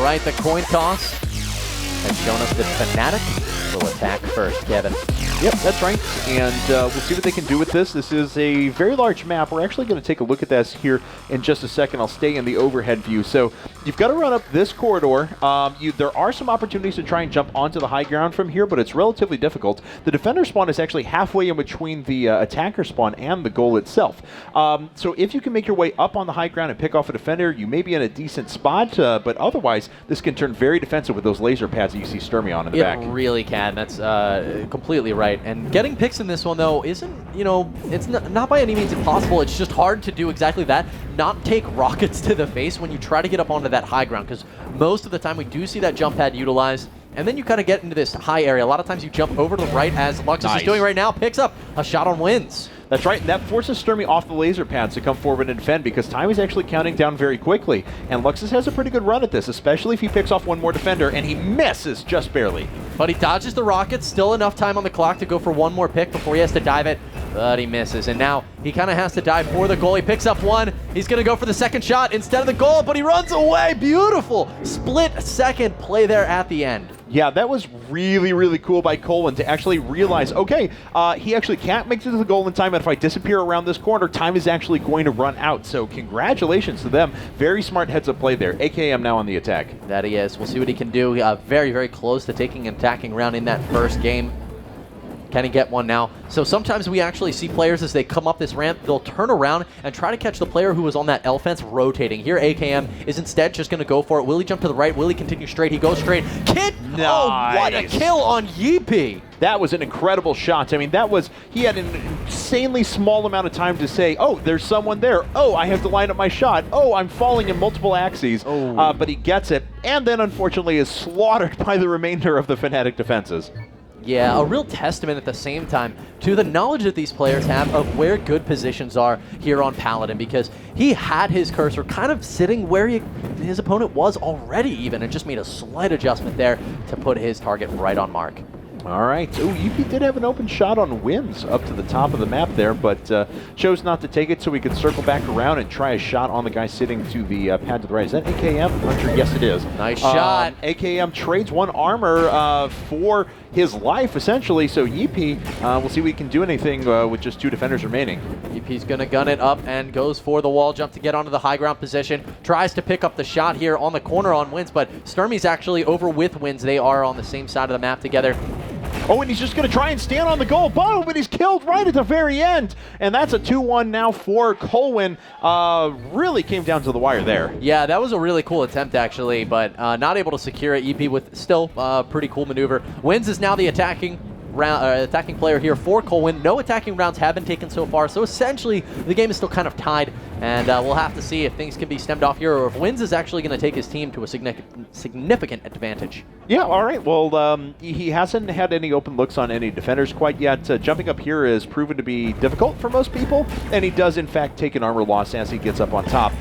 right, the coin toss has shown us that Fnatic will attack first. Kevin. Yep, that's right. And we'll see what they can do with this. This is a very large map. We're actually going to take a look at this here in just a second. I'll stay in the overhead view. So you've got to run up this corridor. There are some opportunities to try and jump onto the high ground from here, but it's relatively difficult. The defender spawn is actually halfway in between the attacker spawn and the goal itself. So if you can make your way up on the high ground and pick off a defender, you may be in a decent spot, but otherwise this can turn very defensive with those laser pads that you see Sturmy on in the back. It really can. That's completely right. And getting picks in this one, though, isn't, it's not by any means impossible. It's just hard to do exactly that. Not take rockets to the face when you try to get up onto that high ground, because most of the time we do see that jump pad utilized. And then you kind of get into this high area. A lot of times you jump over to the right, as Luxus is doing right now, picks up a shot on wins. That's right, and that forces Sturmy off the laser pads to come forward and defend, because time is actually counting down very quickly. And Luxus has a pretty good run at this, especially if he picks off one more defender, and he misses just barely. But he dodges the rockets, still enough time on the clock to go for one more pick before he has to dive it, but he misses. And now he kind of has to dive for the goal. He picks up one, he's going to go for the second shot instead of the goal, but he runs away. Beautiful split second play there at the end. Yeah, that was really, really cool by Colwn to actually realize, okay, he actually can't make it to the goal in time, and if I disappear around this corner, time is actually going to run out. So congratulations to them. Very smart heads-up play there. AKM now on the attack. That he is. We'll see what he can do. Very, very close to taking an attacking round in that first game. Can he get one now? So sometimes we actually see players as they come up this ramp, they'll turn around and try to catch the player who was on that L fence rotating. Here AKM is instead just going to go for it. Will he jump to the right? Will he continue straight? He goes straight. Nice. Oh, what a kill on Yeepy. That was an incredible shot. I mean, he had an insanely small amount of time to say, oh, there's someone there. Oh, I have to line up my shot. Oh, I'm falling in multiple axes. Oh. But he gets it, and then unfortunately is slaughtered by the remainder of the Fnatic defenses. Yeah, a real testament at the same time to the knowledge that these players have of where good positions are here on Paladin, because he had his cursor kind of sitting where his opponent was already even, and just made a slight adjustment there to put his target right on mark. All right. Oh, UP did have an open shot on Wims up to the top of the map there, but chose not to take it so we could circle back around and try a shot on the guy sitting to the pad to the right. Is that AKM? I'm not sure. Yes, it is. Nice shot. AKM trades one armor for his life, essentially, so Yeepy, we'll see if we can do anything with just two defenders remaining. Yeepy's going to gun it up and goes for the wall jump to get onto the high ground position. Tries to pick up the shot here on the corner on Wins, but Sturmy's actually over with Wins. They are on the same side of the map together. Oh, and he's just going to try and stand on the goal, but he's killed right at the very end. And that's a 2-1 now for Colwn. Really came down to the wire there. Yeah, that was a really cool attempt, actually, but not able to secure it. EP with still pretty cool maneuver. Wins is now the attacking player here for Colwn. No attacking rounds have been taken so far, so essentially the game is still kind of tied, and we'll have to see if things can be stemmed off here, or if Wins is actually going to take his team to a significant advantage. Yeah, all right. Well, he hasn't had any open looks on any defenders quite yet. Jumping up here is proven to be difficult for most people, and he does, in fact, take an armor loss as he gets up on top.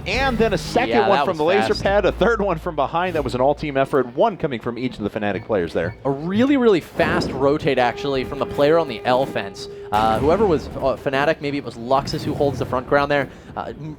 And then a second one from the laser pad, a third one from behind. That was an all-team effort, one coming from each of the Fnatic players there. A really, really fast rotate, actually, from the player on the L fence. Whoever was Fnatic, maybe it was Luxus who holds the front ground there,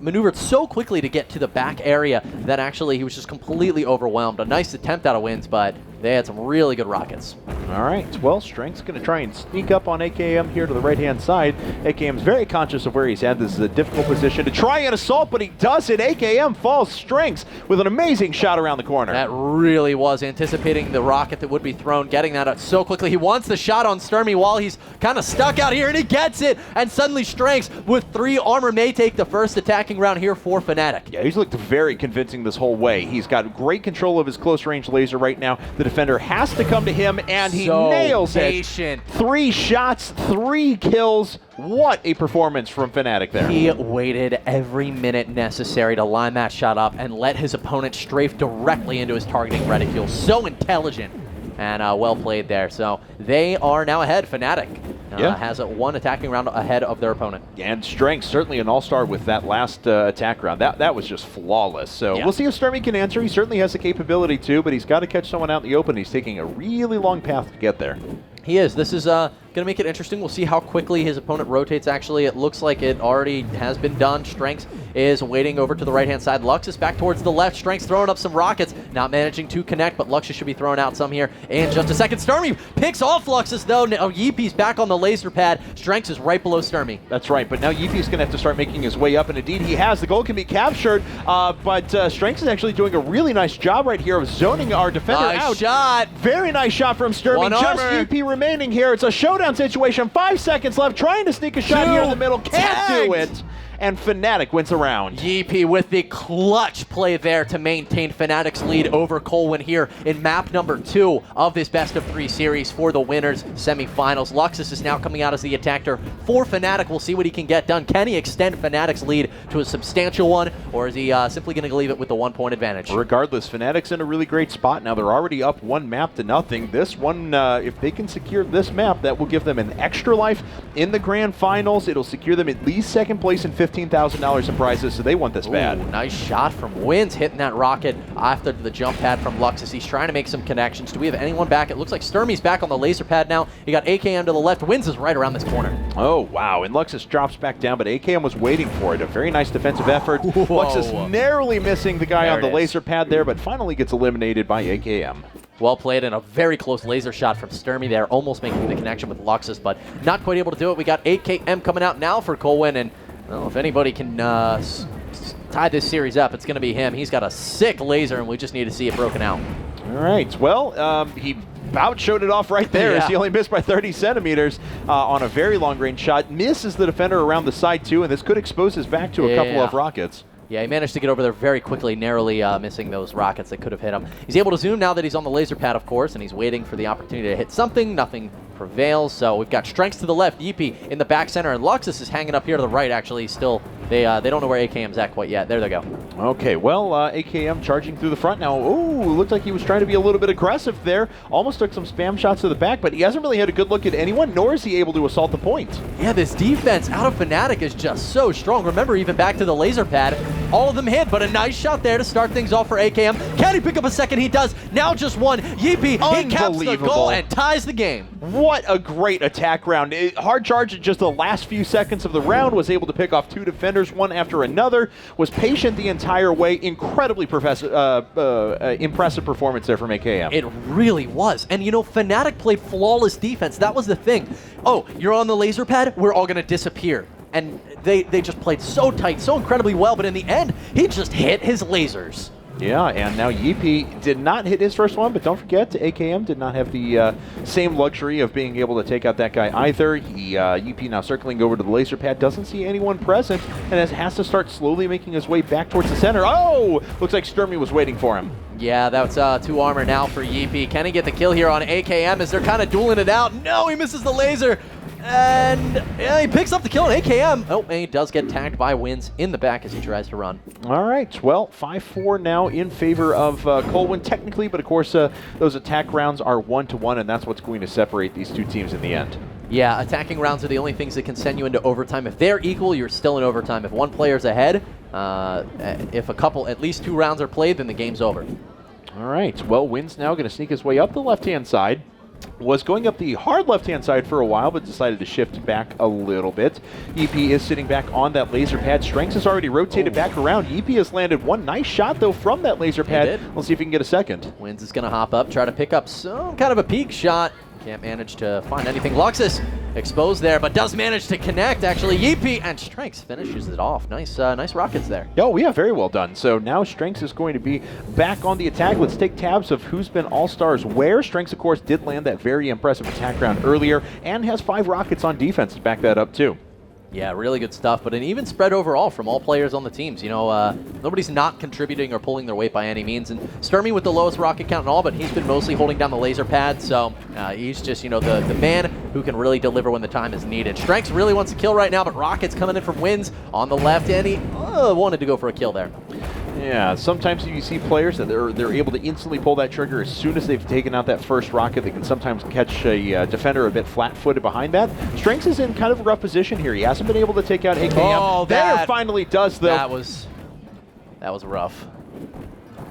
maneuvered so quickly to get to the back area that actually he was just completely overwhelmed. A nice attempt out of Wins, but they had some really good rockets. All right, well, Strength's going to try and sneak up on AKM here to the right-hand side. AKM's very conscious of where he's at. This is a difficult position to try and assault, but he does it. AKM falls Strengths with an amazing shot around the corner. That really was anticipating the rocket that would be thrown, getting that out so quickly. He wants the shot on Sturmy while he's kind of stuck out here, and he gets it. And suddenly Strengths with 3 armor may take the first attacking round here for Fnatic. Yeah, he's looked very convincing this whole way. He's got great control of his close-range laser right now. The defender has to come to him, and he nails it. 3 shots, 3 kills. What a performance from Fnatic there. He waited every minute necessary to line that shot up and let his opponent strafe directly into his targeting reticule. So intelligent and well played there. So they are now ahead. Fnatic has one attacking round ahead of their opponent. And Strength, certainly an all-star with that last attack round. That was just flawless. So we'll see if Sturmy can answer. He certainly has the capability to, but he's got to catch someone out in the open. He's taking a really long path to get there. He is. This is Gonna make it interesting. We'll see how quickly his opponent rotates, actually. It looks like it already has been done. Strengths is waiting over to the right-hand side. Luxus back towards the left. Strengths throwing up some rockets. Not managing to connect, but Luxus should be throwing out some here in just a second. Sturmy picks off Luxus, though. Now Yeepee's back on the laser pad. Strengths is right below Sturmy. That's right, but now Yeepee's going to have to start making his way up, and indeed he has. The goal can be captured, but Strengths is actually doing a really nice job right here of zoning our defender out. Nice shot. Very nice shot from Sturmy. Just Yeepee remaining here. It's a showdown situation. 5 seconds left, trying to sneak a shot here in the middle. Can't do it. And Fnatic wins a round. Yeepee with the clutch play there to maintain Fnatic's lead over Colwn here in map number 2 of this best-of-3 series for the winners semifinals. Luxus is now coming out as the attacker for Fnatic. We'll see what he can get done. Can he extend Fnatic's lead to a substantial one, or is he simply going to leave it with the 1-point advantage? Regardless, Fnatic's in a really great spot now. They're already up 1 map to nothing. This one, if they can secure this map, that will give them an extra life in the grand finals. It'll secure them at least 2nd place and $15,000 in prizes, so they want this bad. Ooh, nice shot from Wins, hitting that rocket after the jump pad from Luxus. He's trying to make some connections. Do we have anyone back? It looks like Sturmy's back on the laser pad now. You got AKM to the left. Wins is right around this corner. Oh, wow. And Luxus drops back down, but AKM was waiting for it. A very nice defensive effort. Whoa. Luxus narrowly missing the guy There on the it is. laser pad there, but finally gets eliminated by AKM. Well played, and a very close laser shot from Sturmy there, almost making the connection with Luxus, but not quite able to do it. We got AKM coming out now for Colwn, and well, if anybody can tie this series up, it's going to be him. He's got a sick laser, and we just need to see it broken out. All right. Well, he about showed it off right there. Yeah. He only missed by 30 centimeters on a very long-range shot. Misses the defender around the side, too, and this could expose his back to a couple of rockets. Yeah, he managed to get over there very quickly, narrowly missing those rockets that could have hit him. He's able to zoom now that he's on the laser pad, of course, and he's waiting for the opportunity to hit something. Nothing prevails, so we've got Strengths to the left, Yeepee in the back center, and Luxus is hanging up here to the right, actually. Still, they don't know where AKM's at quite yet. There they go. Okay, well, AKM charging through the front now. Ooh, looked like he was trying to be a little bit aggressive there. Almost took some spam shots to the back, but he hasn't really had a good look at anyone, nor is he able to assault the point. Yeah, this defense out of Fnatic is just so strong. Remember, even back to the laser pad, all of them hit, but a nice shot there to start things off for AKM. Can he pick up a second? He does. Now just one. Yeepee, he caps the goal and ties the game. What a great attack round. Hard charge in just the last few seconds of the round, was able to pick off 2 defenders, one after another, was patient the entire way. Incredibly impressive performance there from AKM. It really was. And you know, Fnatic played flawless defense. That was the thing. Oh, you're on the laser pad? We're all going to disappear. And they just played so tight, so incredibly well, but in the end, he just hit his lasers. Yeah, and now Yeepee did not hit his first one, but don't forget, AKM did not have the same luxury of being able to take out that guy either. Yeepee now circling over to the laser pad, doesn't see anyone present, and has to start slowly making his way back towards the center. Oh! Looks like Sturmy was waiting for him. Yeah, that's 2 armor now for Yeepee. Can he get the kill here on AKM as they're kind of dueling it out? No, he misses the laser. And yeah, he picks up the kill on AKM. Oh, and he does get tagged by Wins in the back as he tries to run. All right, well, 5-4 now in favor of Colwn technically, but of course those attack rounds are 1-1, and that's what's going to separate these 2 teams in the end. Yeah, attacking rounds are the only things that can send you into overtime. If they're equal, you're still in overtime. If one player's ahead, if at least 2 rounds are played, then the game's over. All right, well, Wins now going to sneak his way up the left-hand side. Was going up the hard left-hand side for a while, but decided to shift back a little bit. Yeepee is sitting back on that laser pad. Strengths has already rotated back around. Yeepee has landed one nice shot, though, from that laser pad. We'll see if he can get a second. Wins is going to hop up, try to pick up some kind of a peak shot. Can't manage to find anything. Luxus exposed there, but does manage to connect, actually. Yeepee, and Strengths finishes it off. Nice rockets there. Oh, yeah, very well done. So now Strengths is going to be back on the attack. Let's take tabs of who's been All-Stars where. Strengths, of course, did land that very impressive attack round earlier and has 5 rockets on defense to back that up, too. Yeah, really good stuff, but an even spread overall from all players on the teams. You know, nobody's not contributing or pulling their weight by any means. And Sturmy with the lowest rocket count and all, but he's been mostly holding down the laser pad, so he's just, you know, the man who can really deliver when the time is needed. Strengths really wants to kill right now, but Rocket's coming in from Wins on the left, and he wanted to go for a kill there. Yeah, sometimes you see players that they're able to instantly pull that trigger as soon as they've taken out that first rocket. They can sometimes catch a defender a bit flat-footed behind that. Strengths is in kind of a rough position here. He hasn't been able to take out AKM. Oh, there finally does, though. That was rough.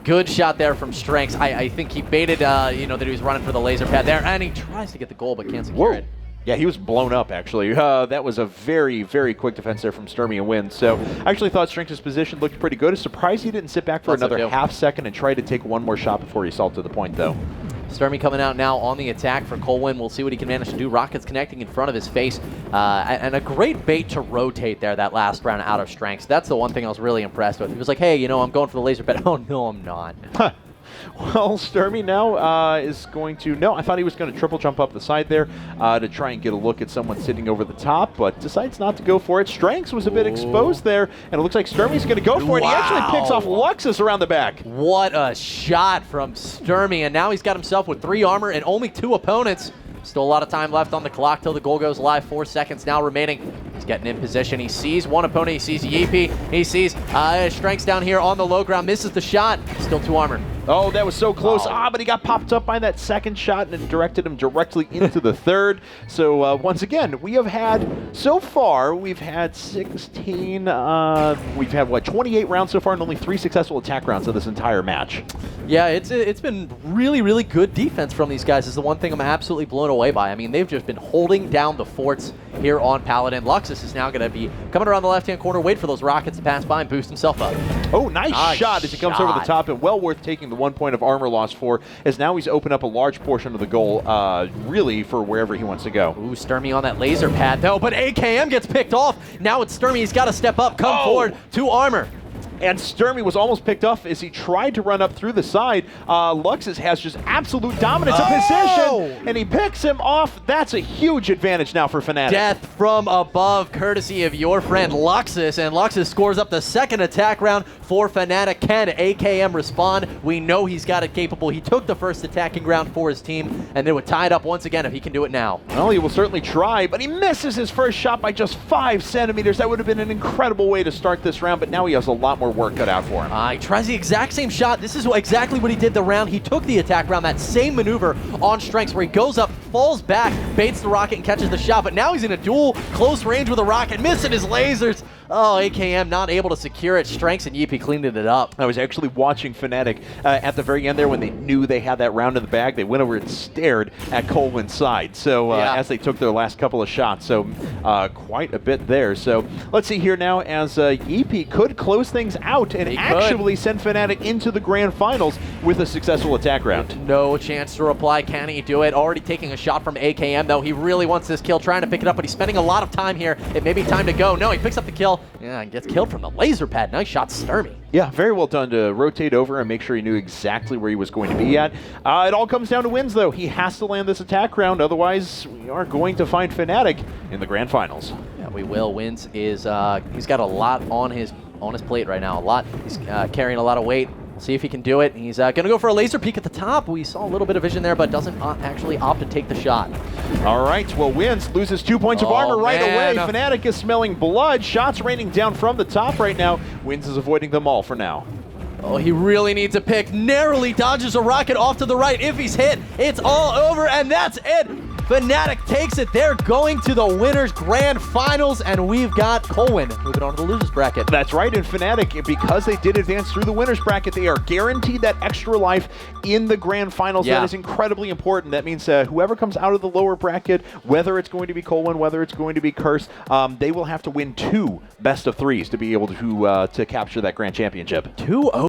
Good shot there from Strengths. I think he baited, you know, that he was running for the laser pad there, and he tries to get the goal but can't secure it. Yeah, he was blown up, actually. That was a very, very quick defense there from Sturmy and Win. So I actually thought Strength's position looked pretty good. I'm surprised he didn't sit back for another half second and try to take one more shot before he assaulted the point, though. Sturmy coming out now on the attack for Colwn. We'll see what he can manage to do. Rockets connecting in front of his face. And a great bait to rotate there that last round out of Strengths. That's the one thing I was really impressed with. He was like, hey, you know, I'm going for the laser pet. Oh, no, I'm not. Well, Sturmy now is going to... No, I thought he was going to triple jump up the side there to try and get a look at someone sitting over the top, but decides not to go for it. Strengths was a bit exposed there, and it looks like Sturmy's going to go for it. He actually picks off Luxus around the back. What a shot from Sturmy, and now he's got himself with 3 armor and only 2 opponents. Still a lot of time left on the clock till the goal goes live. 4 seconds now remaining. He's getting in position. He sees one opponent. He sees Yeepy. He sees Strengths down here on the low ground. Misses the shot. Still 2 armor. Oh, that was so close. But he got popped up by that second shot, and it directed him directly into the third. So, once again, we have had, so far, we've had 16, we've had, what, 28 rounds so far, and only 3 successful attack rounds of this entire match. Yeah, it's been really, really good defense from these guys is the one thing I'm absolutely blown away by. I mean, they've just been holding down the forts here on Paladin. Luxus is now going to be coming around the left-hand corner, wait for those rockets to pass by and boost himself up. Oh, nice shot as he comes over the top, and well worth taking the 1 point of armor loss for, as now he's opened up a large portion of the goal, really, for wherever he wants to go. Ooh, Sturmy on that laser pad, though, but AKM gets picked off. Now it's Sturmy. He's got to step up, come forward, 2 armor. And Sturmy was almost picked off as he tried to run up through the side. Luxus has just absolute dominance of position, and he picks him off. That's a huge advantage now for Fnatic. Death from above, courtesy of your friend Luxus, and Luxus scores up the second attack round for Fnatic. Can AKM respond? We know he's got it capable. He took the first attacking round for his team, and they would tie it up once again if he can do it now. Well, he will certainly try, but he misses his first shot by just 5 centimeters. That would have been an incredible way to start this round, but now he has a lot more work cut out for him. He tries the exact same shot. This is exactly what he did the round. He took the attack round, that same maneuver on Strengths, where he goes up, falls back, baits the rocket, and catches the shot. But now he's in a duel, close range with a rocket, missing his lasers. Oh, AKM not able to secure it. Strengths and Yeepy cleaned it up. I was actually watching Fnatic at the very end there when they knew they had that round in the bag. They went over and stared at Colwyn's side. So as they took their last couple of shots, so quite a bit there. So let's see here now as Yeepy could close things out and actually send Fnatic into the grand finals with a successful attack round. No chance to reply. Can he do it? Already taking a shot from AKM, though. He really wants this kill, trying to pick it up, but he's spending a lot of time here. It may be time to go. No, he picks up the kill. Yeah, and gets killed from the laser pad. Nice shot, Sturmy. Yeah, very well done to rotate over and make sure he knew exactly where he was going to be at. It all comes down to Wins, though. He has to land this attack round, otherwise we are going to find Fnatic in the grand finals. Yeah, we will. Wins is he's got a lot on his plate right now. He's carrying a lot of weight. We'll see if he can do it. He's going to go for a laser peek at the top. We saw a little bit of vision there, but doesn't actually opt to take the shot. All right, well, Wins loses 2 points of armor right away. Fnatic is smelling blood. Shots raining down from the top right now. Wins is avoiding them all for now. Oh, he really needs a pick. Narrowly dodges a rocket off to the right. If he's hit, it's all over, and that's it. Fnatic takes it. They're going to the winners' grand finals, and we've got Colwn moving on to the losers bracket. That's right, and Fnatic, because they did advance through the winners bracket, they are guaranteed that extra life in the grand finals. That is incredibly important. That means whoever comes out of the lower bracket, whether it's going to be Colwn, whether it's going to be Curse, they will have to win 2 best-of-3s to be able to capture that grand championship. 2-0.